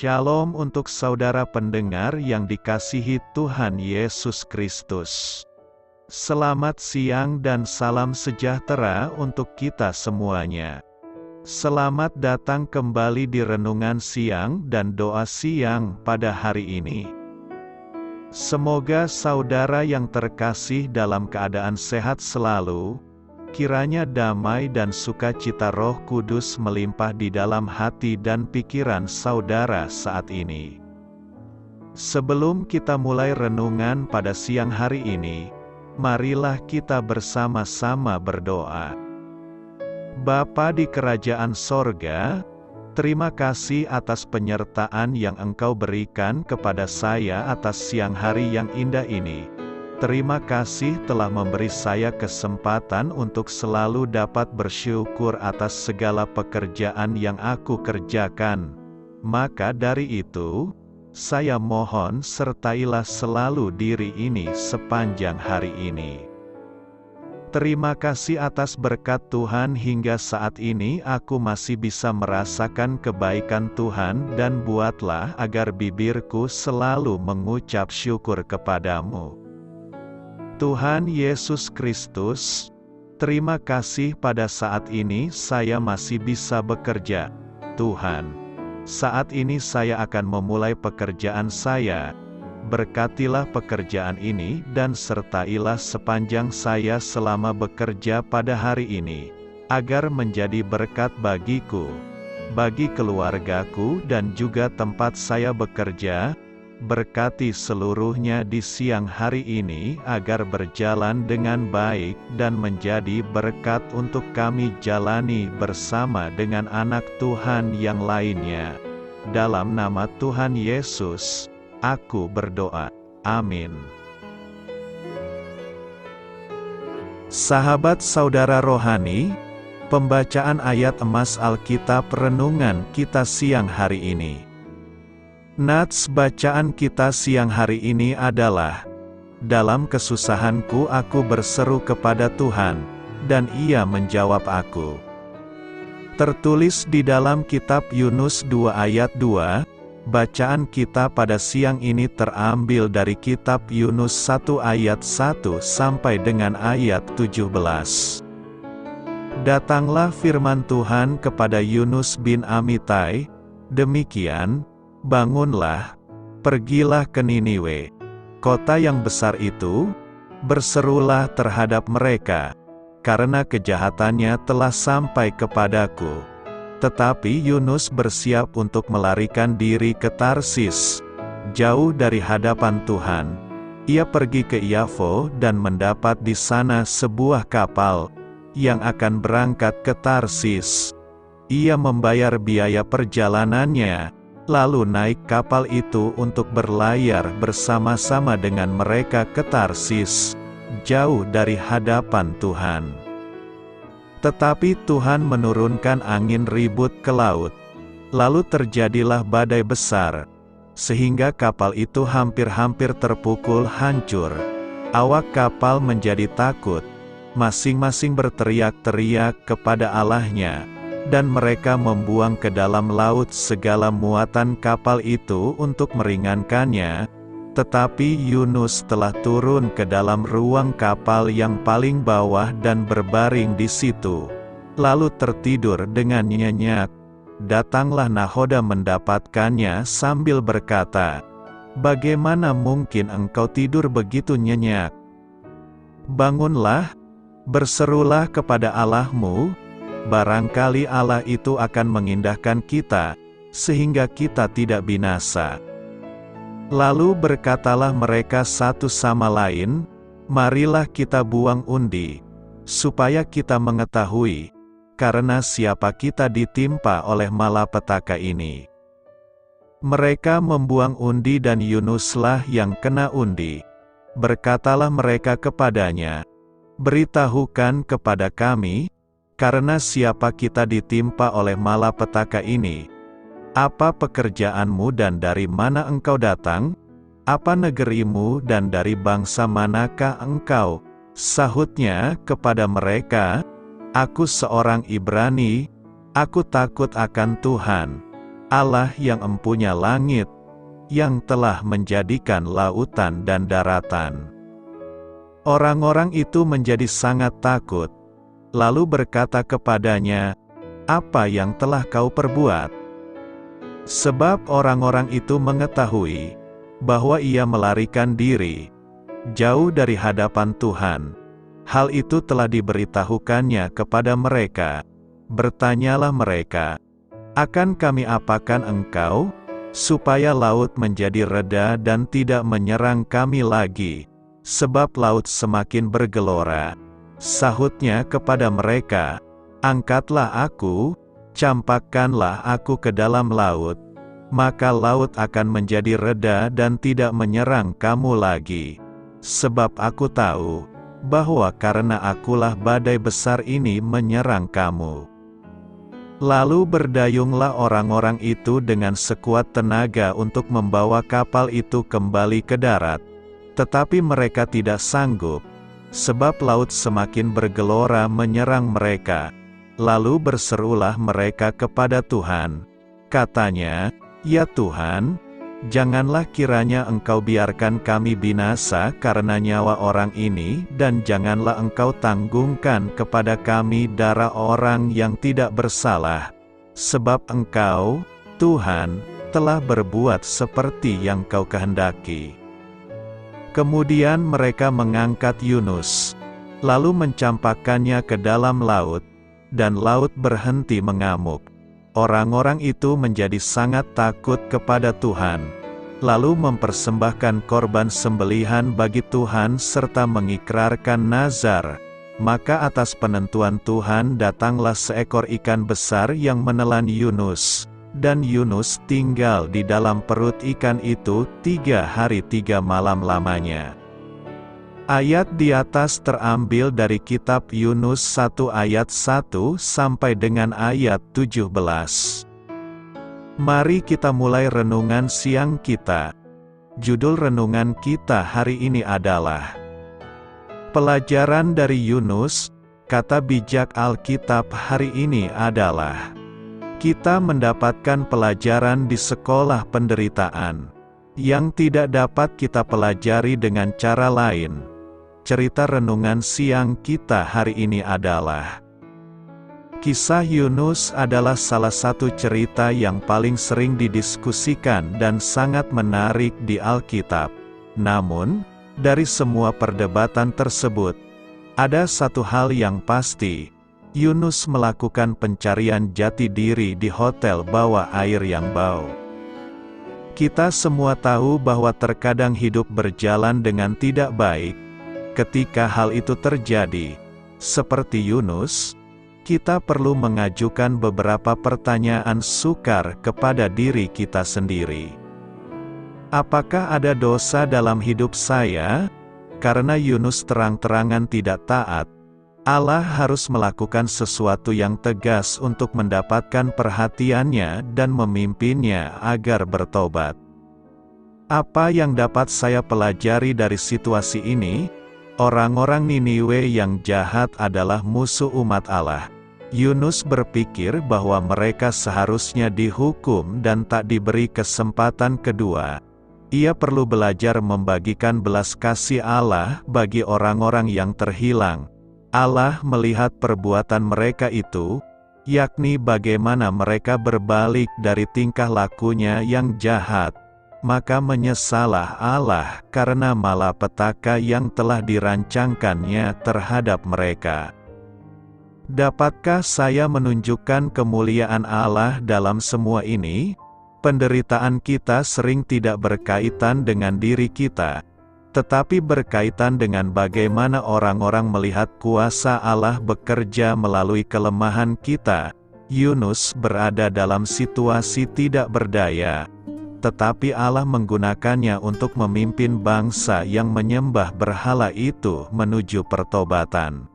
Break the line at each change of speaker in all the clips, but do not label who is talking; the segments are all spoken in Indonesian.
Shalom untuk saudara pendengar yang dikasihi Tuhan Yesus Kristus. Selamat siang dan salam sejahtera untuk kita semuanya. Selamat datang kembali di renungan siang dan doa siang pada hari ini. Semoga saudara yang terkasih dalam keadaan sehat selalu. Kiranya damai dan sukacita Roh Kudus melimpah di dalam hati dan pikiran saudara saat ini. Sebelum kita mulai renungan pada siang hari ini, marilah kita bersama-sama berdoa. Bapa di kerajaan sorga, terima kasih atas penyertaan yang Engkau berikan kepada saya atas siang hari yang indah ini. Terima kasih telah memberi saya kesempatan untuk selalu dapat bersyukur atas segala pekerjaan yang aku kerjakan. Maka dari itu, saya mohon sertailah selalu diri ini sepanjang hari ini. Terima kasih atas berkat Tuhan hingga saat ini aku masih bisa merasakan kebaikan Tuhan dan buatlah agar bibirku selalu mengucap syukur kepadamu. Tuhan Yesus Kristus, terima kasih pada saat ini saya masih bisa bekerja. Tuhan, saat ini saya akan memulai pekerjaan saya. Berkatilah pekerjaan ini dan sertailah sepanjang saya selama bekerja pada hari ini, agar menjadi berkat bagiku, bagi keluargaku dan juga tempat saya bekerja. Berkati seluruhnya di siang hari ini agar berjalan dengan baik dan menjadi berkat untuk kami jalani bersama dengan anak Tuhan yang lainnya. Dalam nama Tuhan Yesus, aku berdoa. Amin. Sahabat saudara rohani, pembacaan ayat emas Alkitab renungan kita siang hari ini. Nats bacaan kita siang hari ini adalah, dalam kesusahanku aku berseru kepada Tuhan, dan Ia menjawab aku. Tertulis di dalam kitab Yunus 2 ayat 2, bacaan kita pada siang ini terambil dari kitab Yunus 1 ayat 1 sampai dengan ayat 17. Datanglah firman Tuhan kepada Yunus bin Amitai, demikian, bangunlah, pergilah ke Niniwe, kota yang besar itu, berserulah terhadap mereka, karena kejahatannya telah sampai kepadaku. Tetapi Yunus bersiap untuk melarikan diri ke Tarsis, jauh dari hadapan Tuhan. Ia pergi ke Yafo dan mendapat di sana sebuah kapal, yang akan berangkat ke Tarsis. Ia membayar biaya perjalanannya, lalu naik kapal itu untuk berlayar bersama-sama dengan mereka ke Tarsis, jauh dari hadapan Tuhan. Tetapi Tuhan menurunkan angin ribut ke laut, lalu terjadilah badai besar, sehingga kapal itu hampir-hampir terpukul hancur. Awak kapal menjadi takut, masing-masing berteriak-teriak kepada Allahnya, dan mereka membuang ke dalam laut segala muatan kapal itu untuk meringankannya. Tetapi Yunus telah turun ke dalam ruang kapal yang paling bawah dan berbaring di situ, lalu tertidur dengan nyenyak. Datanglah nahoda mendapatkannya sambil berkata, "Bagaimana mungkin engkau tidur begitu nyenyak? Bangunlah, berserulah kepada Allahmu, barangkali Allah itu akan mengindahkan kita, sehingga kita tidak binasa." Lalu berkatalah mereka satu sama lain, "Marilah kita buang undi, supaya kita mengetahui, karena siapa kita ditimpa oleh malapetaka ini." Mereka membuang undi dan Yunuslah yang kena undi. Berkatalah mereka kepadanya, "Beritahukan kepada kami, karena siapa kita ditimpa oleh malapetaka ini? Apa pekerjaanmu dan dari mana engkau datang? Apa negerimu dan dari bangsa manakah engkau?" Sahutnya kepada mereka, "Aku seorang Ibrani, aku takut akan Tuhan, Allah yang empunya langit, yang telah menjadikan lautan dan daratan. Orang-orang itu menjadi sangat takut, lalu berkata kepadanya, "Apa yang telah kau perbuat?" Sebab orang-orang itu mengetahui bahwa ia melarikan diri jauh dari hadapan Tuhan. Hal itu telah diberitahukannya kepada mereka. Bertanyalah mereka, "Akan kami apakan engkau, supaya laut menjadi reda dan tidak menyerang kami lagi, sebab laut semakin bergelora?" Sahutnya kepada mereka, "Angkatlah aku, campakkanlah aku ke dalam laut, maka laut akan menjadi reda dan tidak menyerang kamu lagi. Sebab aku tahu bahwa karena akulah badai besar ini menyerang kamu." Lalu berdayunglah orang-orang itu dengan sekuat tenaga untuk membawa kapal itu kembali ke darat. Tetapi mereka tidak sanggup, sebab laut semakin bergelora menyerang mereka. Lalu berserulah mereka kepada Tuhan. Katanya, "Ya Tuhan, janganlah kiranya Engkau biarkan kami binasa karena nyawa orang ini, dan janganlah Engkau tanggungkan kepada kami darah orang yang tidak bersalah. Sebab Engkau, Tuhan, telah berbuat seperti yang Kau kehendaki." Kemudian mereka mengangkat Yunus, lalu mencampakkannya ke dalam laut, dan laut berhenti mengamuk. Orang-orang itu menjadi sangat takut kepada Tuhan, lalu mempersembahkan korban sembelihan bagi Tuhan serta mengikrarkan nazar. Maka atas penentuan Tuhan datanglah seekor ikan besar yang menelan Yunus, dan Yunus tinggal di dalam perut ikan itu 3 hari 3 malam lamanya. Ayat di atas terambil dari kitab Yunus 1 ayat 1 sampai dengan ayat 17. Mari kita mulai renungan siang kita. Judul renungan kita hari ini adalah Pelajaran dari Yunus. Kata bijak Alkitab hari ini adalah, kita mendapatkan pelajaran di sekolah penderitaan, yang tidak dapat kita pelajari dengan cara lain. Cerita renungan siang kita hari ini adalah, kisah Yunus adalah salah satu cerita yang paling sering didiskusikan dan sangat menarik di Alkitab. Namun, dari semua perdebatan tersebut, ada satu hal yang pasti, Yunus melakukan pencarian jati diri di hotel bawah air yang bau. Kita semua tahu bahwa terkadang hidup berjalan dengan tidak baik. Ketika hal itu terjadi, seperti Yunus, kita perlu mengajukan beberapa pertanyaan sukar kepada diri kita sendiri. Apakah ada dosa dalam hidup saya? Karena Yunus terang-terangan tidak taat, Allah harus melakukan sesuatu yang tegas untuk mendapatkan perhatiannya dan memimpinnya agar bertobat. Apa yang dapat saya pelajari dari situasi ini? Orang-orang Niniwe yang jahat adalah musuh umat Allah. Yunus berpikir bahwa mereka seharusnya dihukum dan tak diberi kesempatan kedua. Ia perlu belajar membagikan belas kasih Allah bagi orang-orang yang terhilang. Allah melihat perbuatan mereka itu, yakni bagaimana mereka berbalik dari tingkah lakunya yang jahat. Maka menyesalah Allah karena malapetaka yang telah dirancangkannya terhadap mereka. Dapatkah saya menunjukkan kemuliaan Allah dalam semua ini? Penderitaan kita sering tidak berkaitan dengan diri kita, tetapi berkaitan dengan bagaimana orang-orang melihat kuasa Allah bekerja melalui kelemahan kita. Yunus berada dalam situasi tidak berdaya, tetapi Allah menggunakannya untuk memimpin bangsa yang menyembah berhala itu menuju pertobatan.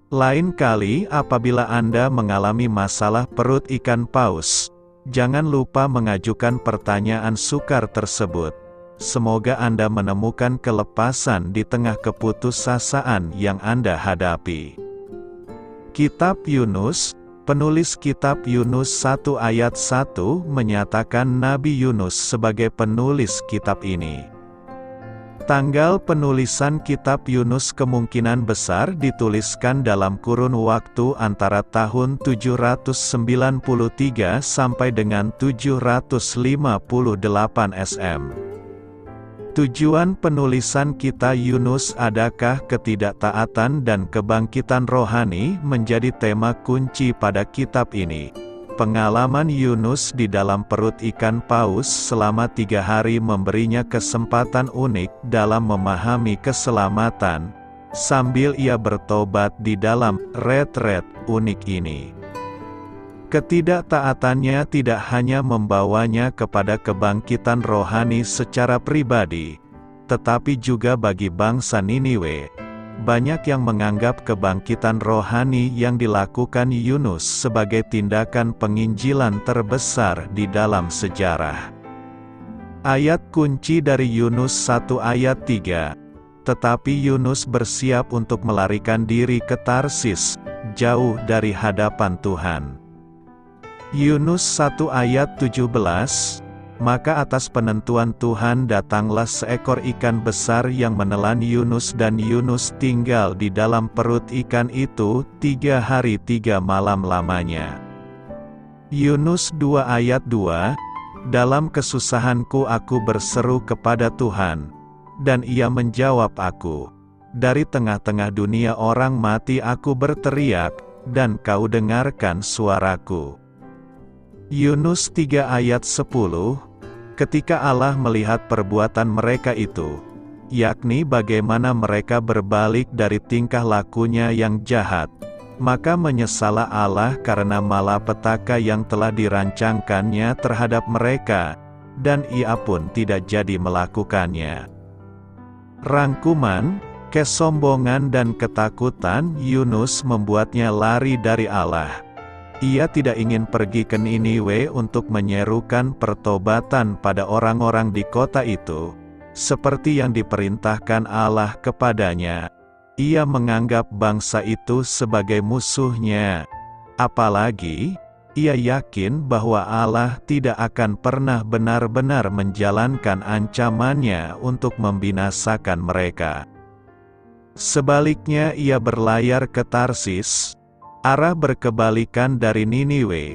Lain kali apabila Anda mengalami masalah perut ikan paus, jangan lupa mengajukan pertanyaan sukar tersebut. Semoga Anda menemukan kelepasan di tengah keputusasaan yang Anda hadapi. Kitab Yunus, Penulis kitab Yunus 1 ayat 1 menyatakan Nabi Yunus sebagai penulis kitab ini. Tanggal penulisan kitab Yunus kemungkinan besar dituliskan dalam kurun waktu antara tahun 793 sampai dengan 758 SM. Tujuan penulisan kitab Yunus adakah ketidaktaatan dan kebangkitan rohani menjadi tema kunci pada kitab ini. Pengalaman Yunus di dalam perut ikan paus selama 3 hari memberinya kesempatan unik dalam memahami keselamatan, sambil ia bertobat di dalam retret unik ini. Ketidaktaatannya tidak hanya membawanya kepada kebangkitan rohani secara pribadi, tetapi juga bagi bangsa Niniwe. Banyak yang menganggap kebangkitan rohani yang dilakukan Yunus sebagai tindakan penginjilan terbesar di dalam sejarah. Ayat kunci dari Yunus 1 ayat 3. Tetapi Yunus bersiap untuk melarikan diri ke Tarsis, jauh dari hadapan Tuhan. Yunus 1 ayat 17, maka atas penentuan Tuhan datanglah seekor ikan besar yang menelan Yunus dan Yunus tinggal di dalam perut ikan itu 3 hari 3 malam lamanya. Yunus 2 ayat 2, dalam kesusahanku aku berseru kepada Tuhan, dan Ia menjawab aku. Dari tengah-tengah dunia orang mati aku berteriak, dan Kau dengarkan suaraku. Yunus 3 ayat 10, ketika Allah melihat perbuatan mereka itu, yakni bagaimana mereka berbalik dari tingkah lakunya yang jahat, maka menyesallah Allah karena malapetaka yang telah dirancangkannya terhadap mereka, dan Ia pun tidak jadi melakukannya. Rangkuman, kesombongan dan ketakutan Yunus membuatnya lari dari Allah. Ia tidak ingin pergi ke Niniwe untuk menyerukan pertobatan pada orang-orang di kota itu, seperti yang diperintahkan Allah kepadanya. Ia menganggap bangsa itu sebagai musuhnya. Apalagi, ia yakin bahwa Allah tidak akan pernah benar-benar menjalankan ancamannya untuk membinasakan mereka. Sebaliknya ia berlayar ke Tarsis, arah berkebalikan dari Niniwe.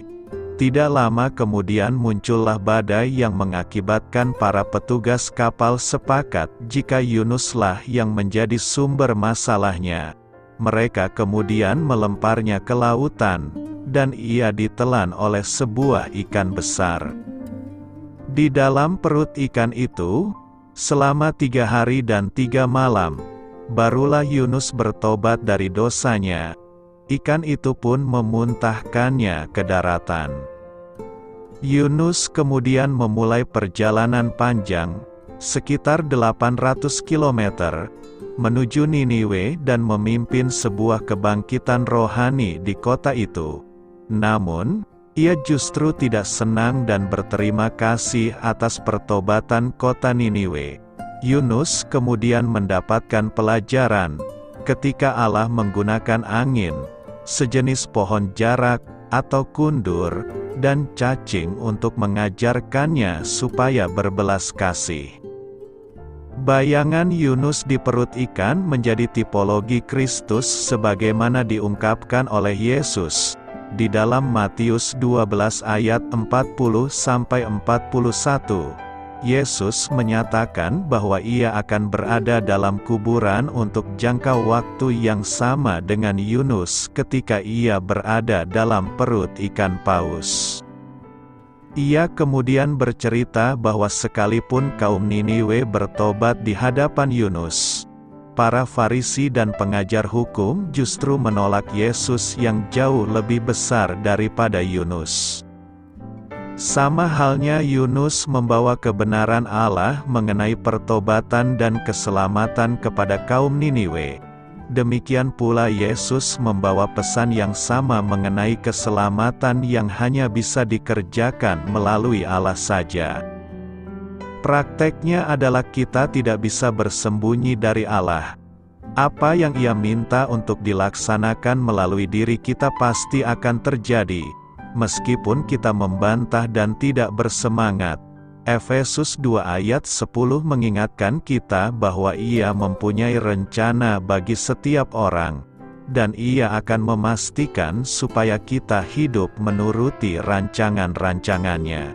Tidak lama kemudian muncullah badai yang mengakibatkan para petugas kapal sepakat jika Yunuslah yang menjadi sumber masalahnya. Mereka kemudian melemparnya ke lautan, dan ia ditelan oleh sebuah ikan besar. Di dalam perut ikan itu, selama 3 hari dan 3 malam, barulah Yunus bertobat dari dosanya. Ikan itu pun memuntahkannya ke daratan. Yunus kemudian memulai perjalanan panjang, sekitar 800 km, menuju Niniwe dan memimpin sebuah kebangkitan rohani di kota itu. Namun, ia justru tidak senang dan berterima kasih atas pertobatan kota Niniwe. Yunus kemudian mendapatkan pelajaran, ketika Allah menggunakan angin, sejenis pohon jarak, atau kundur, dan cacing untuk mengajarkannya supaya berbelas kasih. Bayangan Yunus di perut ikan menjadi tipologi Kristus sebagaimana diungkapkan oleh Yesus di dalam Matius 12 ayat 40-41. Yesus menyatakan bahwa ia akan berada dalam kuburan untuk jangka waktu yang sama dengan Yunus ketika ia berada dalam perut ikan paus. Ia kemudian bercerita bahwa sekalipun kaum Niniwe bertobat di hadapan Yunus, para Farisi dan pengajar hukum justru menolak Yesus yang jauh lebih besar daripada Yunus. Sama halnya Yunus membawa kebenaran Allah mengenai pertobatan dan keselamatan kepada kaum Niniwe. Demikian pula Yesus membawa pesan yang sama mengenai keselamatan yang hanya bisa dikerjakan melalui Allah saja. Prakteknya adalah kita tidak bisa bersembunyi dari Allah. Apa yang Ia minta untuk dilaksanakan melalui diri kita pasti akan terjadi, meskipun kita membantah dan tidak bersemangat. Efesus 2 ayat 10 mengingatkan kita bahwa Ia mempunyai rencana bagi setiap orang, dan Ia akan memastikan supaya kita hidup menuruti rancangan-rancangannya.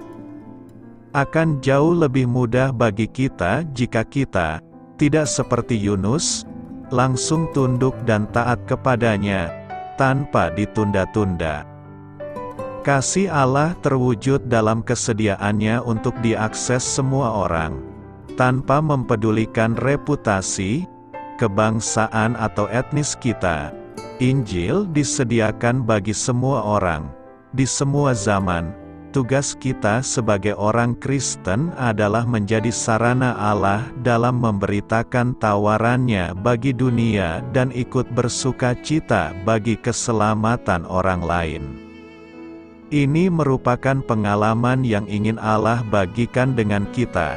Akan jauh lebih mudah bagi kita jika kita tidak seperti Yunus, langsung tunduk dan taat kepadanya, tanpa ditunda-tunda. Kasih Allah terwujud dalam kesediaannya untuk diakses semua orang, tanpa mempedulikan reputasi, kebangsaan atau etnis kita. Injil disediakan bagi semua orang, di semua zaman. Tugas kita sebagai orang Kristen adalah menjadi sarana Allah dalam memberitakan tawarannya bagi dunia dan ikut bersuka cita bagi keselamatan orang lain. Ini merupakan pengalaman yang ingin Allah bagikan dengan kita.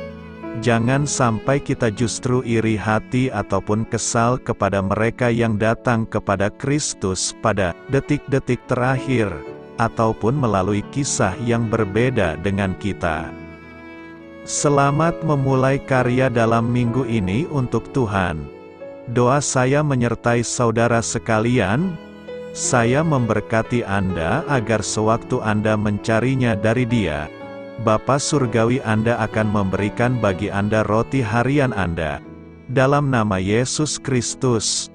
Jangan sampai kita justru iri hati ataupun kesal kepada mereka yang datang kepada Kristus pada detik-detik terakhir, ataupun melalui kisah yang berbeda dengan kita. Selamat memulai karya dalam minggu ini untuk Tuhan. Doa saya menyertai saudara sekalian. Saya memberkati Anda agar sewaktu Anda mencarinya dari Dia, Bapa Surgawi Anda akan memberikan bagi Anda roti harian Anda. Dalam nama Yesus Kristus,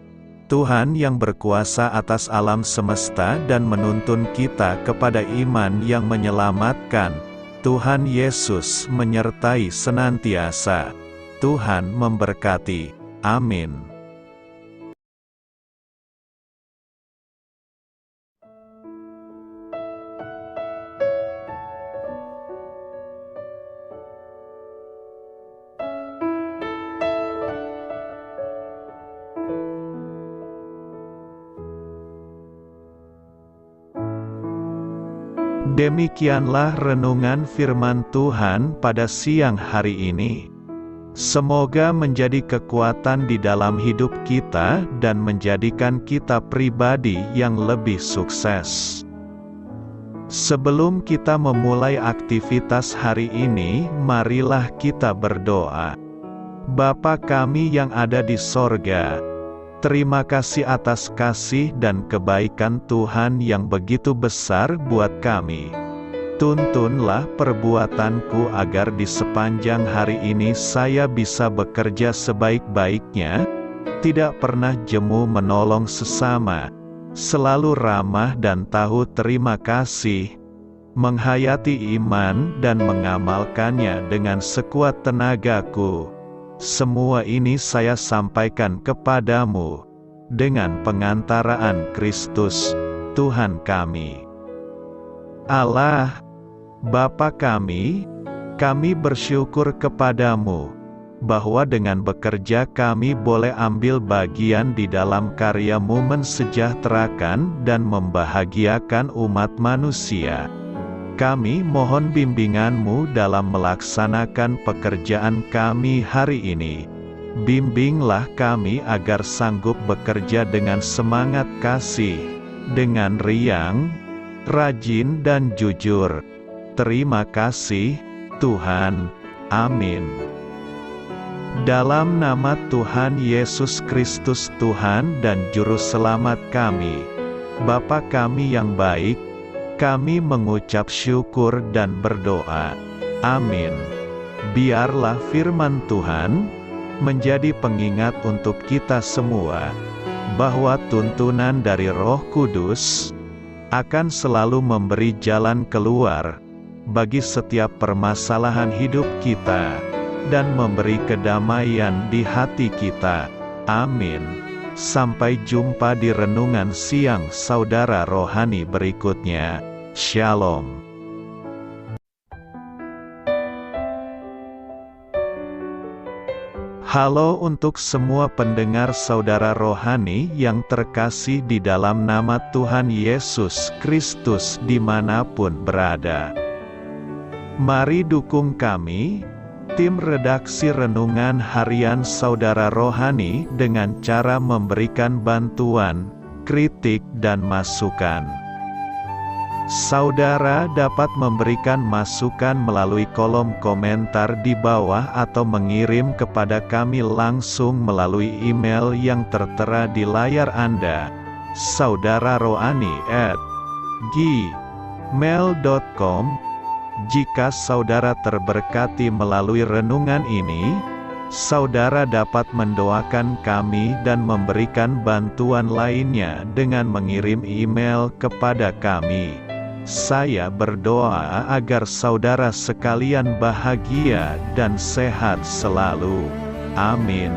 Tuhan yang berkuasa atas alam semesta dan menuntun kita kepada iman yang menyelamatkan, Tuhan Yesus menyertai senantiasa. Tuhan memberkati. Amin. Demikianlah renungan firman Tuhan pada siang hari ini. Semoga menjadi kekuatan di dalam hidup kita dan menjadikan kita pribadi yang lebih sukses. Sebelum kita memulai aktivitas hari ini, marilah kita berdoa. Bapa kami yang ada di sorga, terima kasih atas kasih dan kebaikan Tuhan yang begitu besar buat kami. Tuntunlah perbuatanku agar di sepanjang hari ini saya bisa bekerja sebaik-baiknya, tidak pernah jemu menolong sesama, selalu ramah dan tahu terima kasih, menghayati iman dan mengamalkannya dengan sekuat tenagaku. Semua ini saya sampaikan kepadamu, dengan pengantaraan Kristus, Tuhan kami. Allah, Bapa kami bersyukur kepadamu, bahwa dengan bekerja kami boleh ambil bagian di dalam karya-Mu mensejahterakan dan membahagiakan umat manusia. Kami mohon bimbingan-Mu dalam melaksanakan pekerjaan kami hari ini. Bimbinglah kami agar sanggup bekerja dengan semangat kasih, dengan riang, rajin dan jujur. Terima kasih, Tuhan. Amin. Dalam nama Tuhan Yesus Kristus Tuhan dan Juru Selamat kami, Bapa kami yang baik, kami mengucap syukur dan berdoa. Amin. Biarlah firman Tuhan menjadi pengingat untuk kita semua, bahwa tuntunan dari Roh Kudus akan selalu memberi jalan keluar bagi setiap permasalahan hidup kita, dan memberi kedamaian di hati kita. Amin. Sampai jumpa di renungan siang saudara rohani berikutnya. Shalom. Halo untuk semua pendengar saudara rohani yang terkasih di dalam nama Tuhan Yesus Kristus dimanapun berada. Mari dukung kami Tim redaksi renungan harian Saudara Rohani dengan cara memberikan bantuan, kritik dan masukan. Saudara dapat memberikan masukan melalui kolom komentar di bawah atau mengirim kepada kami langsung melalui email yang tertera di layar Anda, saudararohani@gmail.com. Jika saudara terberkati melalui renungan ini, saudara dapat mendoakan kami dan memberikan bantuan lainnya dengan mengirim email kepada kami. Saya berdoa agar saudara sekalian bahagia dan sehat selalu. Amin.